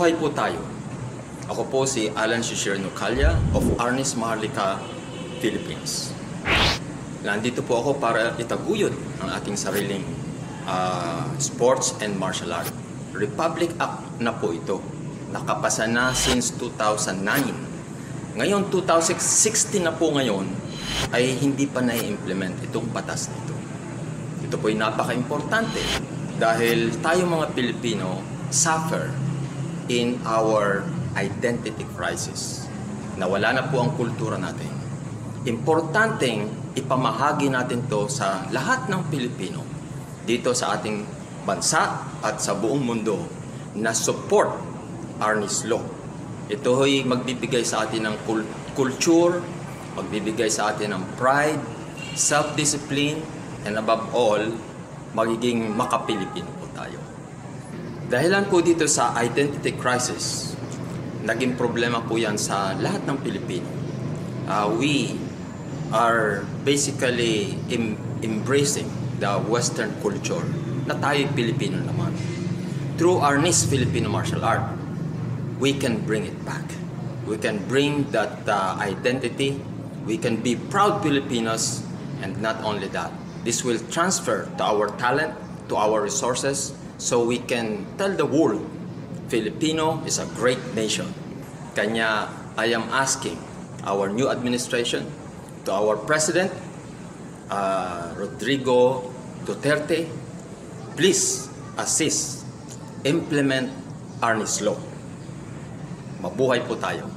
Mabuhay po tayo. Ako po si Alan Shishir Nucalla of Arnis Maharlika, Philippines. Nandito po ako para itaguyod ang ating sariling sports and martial art. Republic Act na po ito. Nakapasa na since 2009. Ngayon, 2016 na po ngayon, ay hindi pa na-implement itong batas nito. Ito po ay napaka-importante dahil tayo mga Pilipino suffer in our identity crisis. Nawala na po ang kultura natin. Importanteng ipamahagi natin to sa lahat ng Pilipino dito sa ating bansa at sa buong mundo na support Arnis Law. Ito ay magbibigay sa atin ng culture, magbibigay sa atin ng pride, self-discipline, and above all, magiging makapilipino po tayo. Dahilan po dito sa identity crisis, naging problema po yan sa lahat ng Pilipino. We are basically embracing the Western culture na tayo Pilipino naman. Through Arnis Filipino Martial Art, we can bring it back. We can bring that identity. We can be proud Filipinos, and not only that, this will transfer to our talent, to our resources, so we can tell the world, Filipino is a great nation. Kanya, I am asking our new administration, to our President, Rodrigo Duterte, please assist, implement Arnis Law. Mabuhay po tayo.